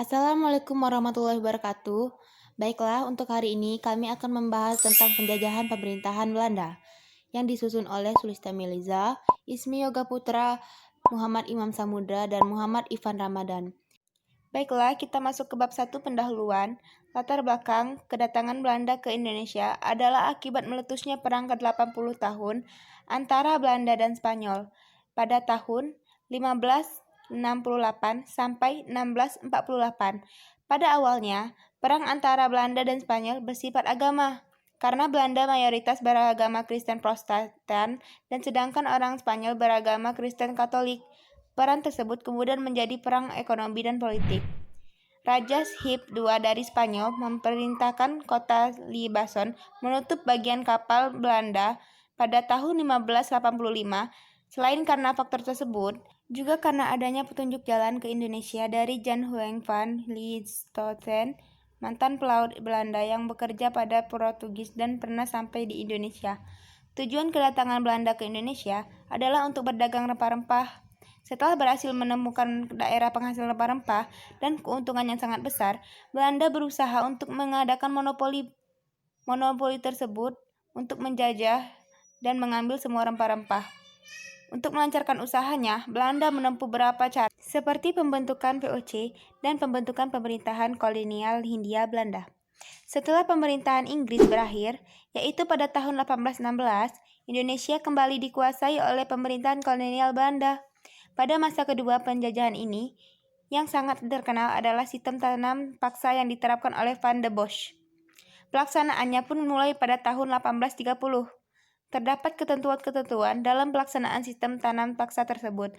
Assalamualaikum warahmatullahi wabarakatuh. Baiklah, untuk hari ini kami akan membahas tentang penjajahan pemerintahan Belanda yang disusun oleh Sulistya Miliza, Ismi Yoga Putra, Muhammad Imam Samudra, dan Muhammad Ivan Ramadan. Baiklah, kita masuk ke bab 1 pendahuluan. Latar belakang kedatangan Belanda ke Indonesia adalah akibat meletusnya perang ke-80 tahun antara Belanda dan Spanyol pada tahun 1568 sampai 1648. Pada awalnya, perang antara Belanda dan Spanyol bersifat agama, karena Belanda mayoritas beragama Kristen Protestan dan sedangkan orang Spanyol beragama Kristen Katolik. Perang tersebut kemudian menjadi perang ekonomi dan politik. Raja Philip II dari Spanyol memerintahkan kota Limassol menutup bagian kapal Belanda pada tahun 1585. Selain karena faktor tersebut, juga karena adanya petunjuk jalan ke Indonesia dari Jan Huang van Lieshouten, mantan pelaut Belanda yang bekerja pada Portugis dan pernah sampai di Indonesia. Tujuan kedatangan Belanda ke Indonesia adalah untuk berdagang rempah-rempah. Setelah berhasil menemukan daerah penghasil rempah-rempah dan keuntungan yang sangat besar, Belanda berusaha untuk mengadakan monopoli tersebut untuk menjajah dan mengambil semua rempah-rempah. Untuk melancarkan usahanya, Belanda menempuh beberapa cara, seperti pembentukan VOC dan pembentukan pemerintahan kolonial Hindia Belanda. Setelah pemerintahan Inggris berakhir, yaitu pada tahun 1816, Indonesia kembali dikuasai oleh pemerintahan kolonial Belanda. Pada masa kedua penjajahan ini, yang sangat terkenal adalah sistem tanam paksa yang diterapkan oleh Van der Bosch. Pelaksanaannya pun mulai pada tahun 1830. Terdapat ketentuan-ketentuan dalam pelaksanaan sistem tanam paksa tersebut.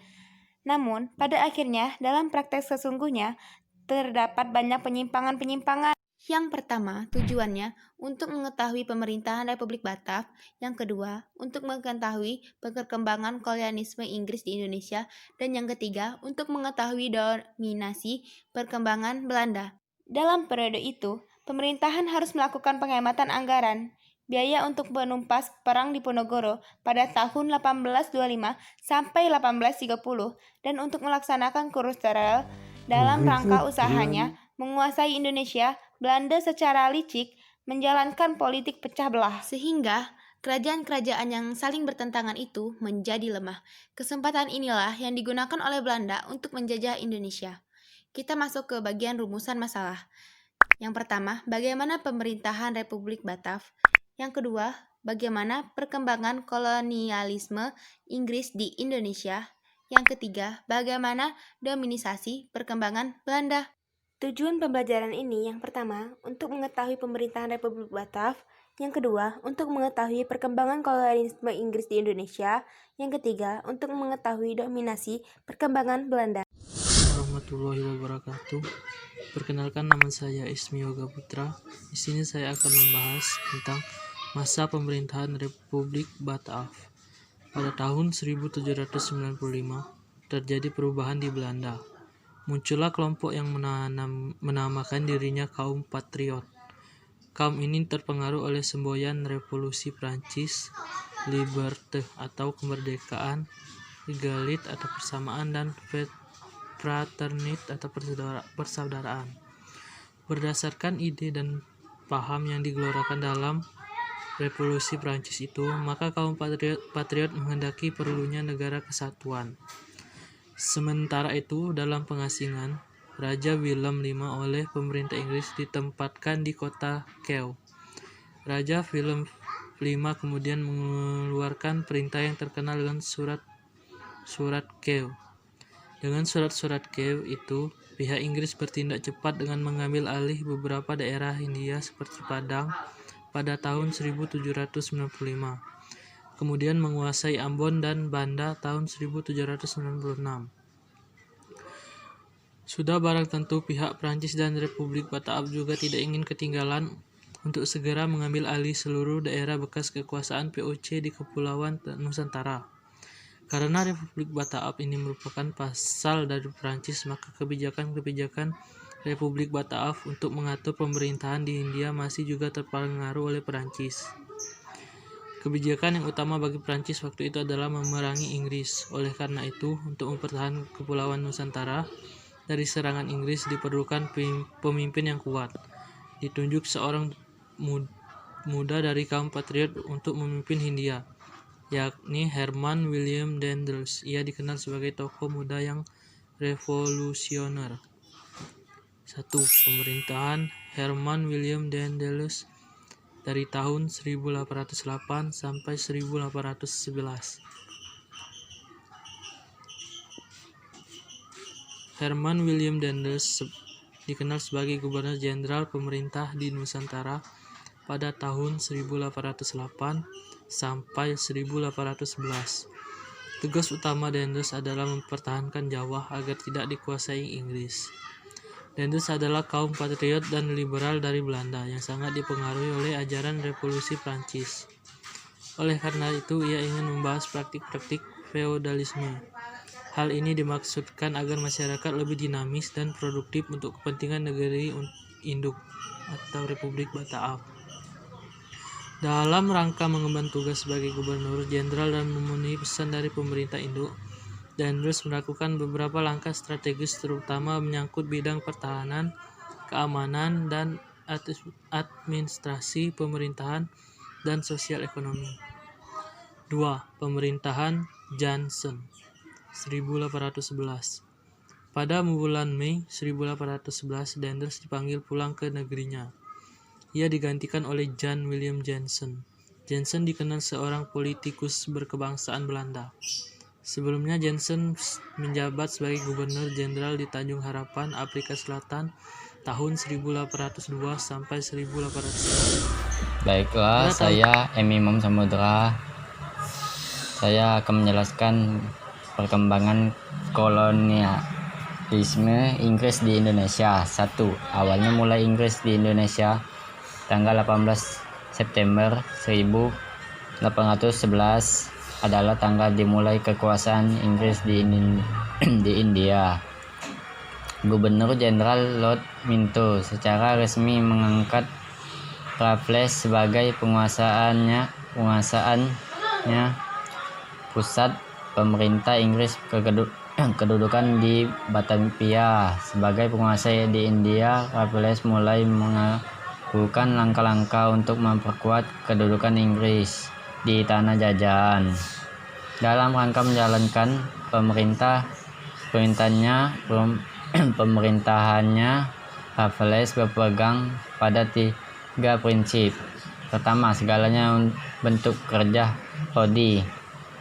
Namun, pada akhirnya, dalam praktek sesungguhnya, terdapat banyak penyimpangan-penyimpangan. Yang pertama, tujuannya untuk mengetahui pemerintahan Republik Batak. Yang kedua, untuk mengetahui perkembangan kolonialisme Inggris di Indonesia. Dan yang ketiga, untuk mengetahui dominasi perkembangan Belanda. Dalam periode itu, pemerintahan harus melakukan penghematan anggaran. Biaya untuk menumpas perang di Ponorogo pada tahun 1825 sampai 1830 dan untuk melaksanakan kurus dalam rangka usahanya menguasai Indonesia, Belanda secara licik menjalankan politik pecah belah, sehingga kerajaan-kerajaan yang saling bertentangan itu menjadi lemah. Kesempatan inilah yang digunakan oleh Belanda untuk menjajah Indonesia. Kita masuk ke bagian rumusan masalah. Yang pertama, bagaimana pemerintahan Republik Batak. Yang kedua, bagaimana perkembangan kolonialisme Inggris di Indonesia. Yang ketiga, bagaimana dominisasi perkembangan Belanda. Tujuan pembelajaran ini yang pertama, untuk mengetahui pemerintahan Republik Batak. Yang kedua, untuk mengetahui perkembangan kolonialisme Inggris di Indonesia. Yang ketiga, untuk mengetahui dominasi perkembangan Belanda. Warahmatullahi wabarakatuh. Perkenalkan, nama saya Ismi Yoga Putra. Di sini saya akan membahas tentang masa pemerintahan Republik Batak. Pada tahun 1795 terjadi perubahan di Belanda. Muncullah kelompok yang menamakan dirinya kaum patriot. Kaum ini terpengaruh oleh semboyan revolusi Prancis, liberté atau kemerdekaan, égalité atau persamaan, dan fraternité atau persaudaraan. Berdasarkan ide dan paham yang digelorakan dalam revolusi Prancis itu, maka kaum patriot menghendaki perlunya negara kesatuan. Sementara itu, dalam pengasingan, Raja Willem V oleh pemerintah Inggris ditempatkan di kota Kew. Raja Willem V kemudian mengeluarkan perintah yang terkenal dengan surat Kew. Dengan surat Kew itu, pihak Inggris bertindak cepat dengan mengambil alih beberapa daerah Hindia seperti Padang pada tahun 1795. Kemudian menguasai Ambon dan Banda tahun 1796. Sudah barang tentu pihak Prancis dan Republik Batak juga tidak ingin ketinggalan untuk segera mengambil alih seluruh daerah bekas kekuasaan VOC di Kepulauan Nusantara. Karena Republik Batak ini merupakan vassal dari Prancis, maka kebijakan-kebijakan Republik Batak untuk mengatur pemerintahan di Hindia masih juga terpengaruh oleh Prancis. Kebijakan yang utama bagi Prancis waktu itu adalah memerangi Inggris. Oleh karena itu, untuk mempertahankan Kepulauan Nusantara, dari serangan Inggris diperlukan pemimpin yang kuat. Ditunjuk seorang muda dari kaum patriot untuk memimpin Hindia, yakni Herman William Daendels. Ia dikenal sebagai tokoh muda yang revolusioner. 1. Pemerintahan Herman William Daendels dari tahun 1808 sampai 1811. Herman William Daendels dikenal sebagai Gubernur Jenderal Pemerintah di Nusantara pada tahun 1808 sampai 1811. Tugas utama Daendels adalah mempertahankan Jawa agar tidak dikuasai Inggris. Daendels adalah kaum patriot dan liberal dari Belanda yang sangat dipengaruhi oleh ajaran revolusi Prancis. Oleh karena itu, ia ingin membahas praktik-praktik feodalisme. Hal ini dimaksudkan agar masyarakat lebih dinamis dan produktif untuk kepentingan negeri induk atau Republik Bataaf. Dalam rangka mengemban tugas sebagai gubernur jenderal dan memenuhi pesan dari pemerintah induk, Daendels melakukan beberapa langkah strategis terutama menyangkut bidang pertahanan, keamanan, dan administrasi pemerintahan dan sosial ekonomi. 2. Pemerintahan Johnson 1811. Pada bulan Mei 1811, Daendels dipanggil pulang ke negerinya. Ia digantikan oleh Jan Willem Jansen. Jansen dikenal seorang politikus berkebangsaan Belanda. Sebelumnya Jansen menjabat sebagai Gubernur Jenderal di Tanjung Harapan, Afrika Selatan tahun 1802 sampai 1800. Baiklah, saya Imam Samudra. Saya akan menjelaskan perkembangan kolonialisme Inggris di Indonesia. 1. Awalnya mulai Inggris di Indonesia tanggal 18 September 1811 adalah tanggal dimulai kekuasaan Inggris di India. Gubernur Jenderal Lord Minto secara resmi mengangkat Raffles sebagai penguasaannya pusat pemerintah Inggris kedudukan di Batavia. Sebagai penguasa di India, Raffles mulai melakukan langkah-langkah untuk memperkuat kedudukan Inggris di tanah jajahan. Dalam rangka menjalankan pemerintahannya, Raffles berpegang pada 3 prinsip. Pertama, segalanya bentuk kerja rodi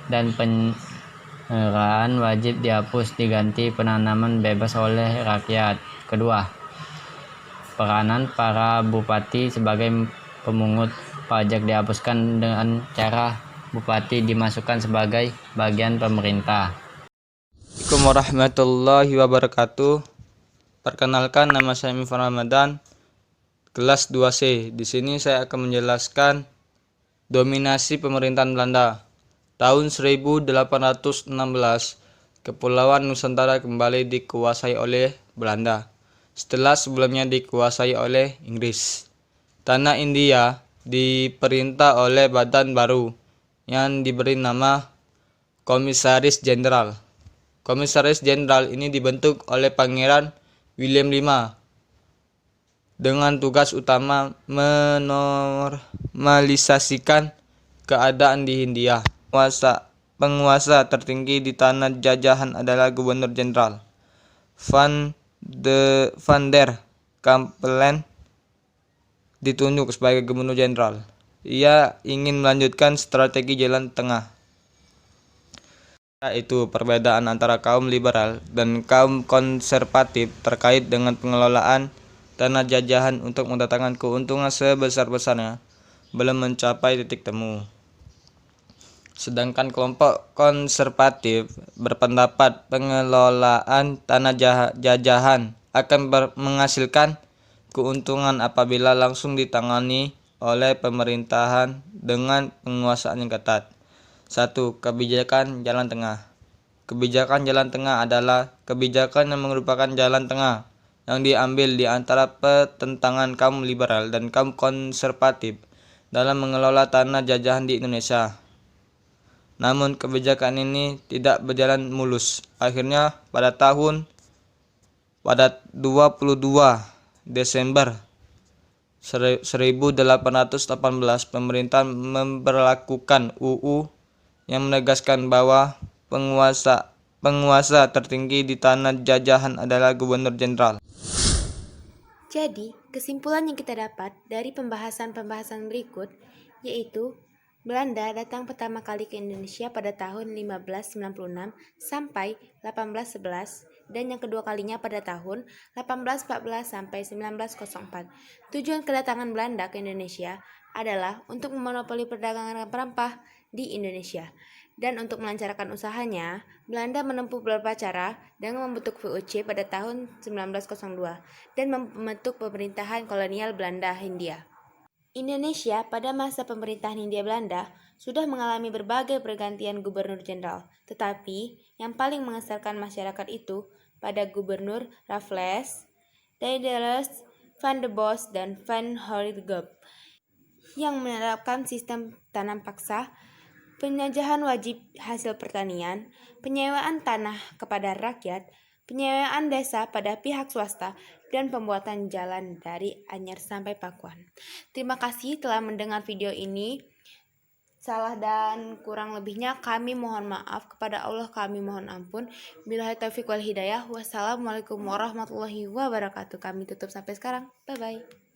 dan penyerahan wajib dihapus diganti penanaman bebas oleh rakyat. Kedua, peranan para bupati sebagai pemungut pajak dihapuskan dengan cara bupati dimasukkan sebagai bagian pemerintah. Assalamualaikum warahmatullahi wabarakatuh. Perkenalkan, nama saya Mifan Ramadan, kelas 2C. Di sini saya akan menjelaskan dominasi pemerintahan Belanda. Tahun 1816, Kepulauan Nusantara kembali dikuasai oleh Belanda setelah sebelumnya dikuasai oleh Inggris. Tanah India diperintah oleh badan baru yang diberi nama Komisaris Jenderal. Komisaris Jenderal ini dibentuk oleh Pangeran William V dengan tugas utama menormalisasikan keadaan di Hindia. Penguasa tertinggi di tanah jajahan adalah Gubernur Jenderal. Van der Kampelen ditunjuk sebagai Gubernur Jenderal. Ia ingin melanjutkan strategi jalan tengah, yaitu perbedaan antara kaum liberal dan kaum konservatif terkait dengan pengelolaan tanah jajahan untuk mendatangkan keuntungan sebesar-besarnya belum mencapai titik temu. Sedangkan kelompok konservatif berpendapat pengelolaan tanah jajahan akan menghasilkan keuntungan apabila langsung ditangani oleh pemerintahan dengan penguasaan yang ketat. 1. Kebijakan jalan tengah. Kebijakan jalan tengah adalah kebijakan yang merupakan jalan tengah yang diambil di antara pertentangan kaum liberal dan kaum konservatif dalam mengelola tanah jajahan di Indonesia. Namun kebijakan ini tidak berjalan mulus. Akhirnya pada tahun pada 22 Desember 1818 pemerintah memberlakukan UU yang menegaskan bahwa penguasa tertinggi di tanah jajahan adalah Gubernur Jenderal. Jadi, kesimpulan yang kita dapat dari pembahasan-pembahasan berikut yaitu Belanda datang pertama kali ke Indonesia pada tahun 1596 sampai 1811 dan yang kedua kalinya pada tahun 1814 sampai 1904. Tujuan kedatangan Belanda ke Indonesia adalah untuk memonopoli perdagangan rempah di Indonesia. Dan untuk melancarkan usahanya, Belanda menempuh beberapa cara dengan membentuk VOC pada tahun 1902 dan membentuk pemerintahan kolonial Belanda Hindia. Indonesia pada masa pemerintahan Hindia Belanda sudah mengalami berbagai pergantian gubernur jenderal, tetapi yang paling mengesalkan masyarakat itu pada Gubernur Raffles, Daedalus, Van der Bos, dan Van Hornigop yang menerapkan sistem tanam paksa, penjajahan wajib hasil pertanian, penyewaan tanah kepada rakyat, penyewaan desa pada pihak swasta, dan pembuatan jalan dari Anyar sampai Pakuan. Terima kasih telah mendengar video ini. Salah dan kurang lebihnya kami mohon maaf, kepada Allah kami mohon ampun. Billahi taufiq wal hidayah. Wassalamualaikum warahmatullahi wabarakatuh. Kami tutup sampai sekarang. Bye-bye.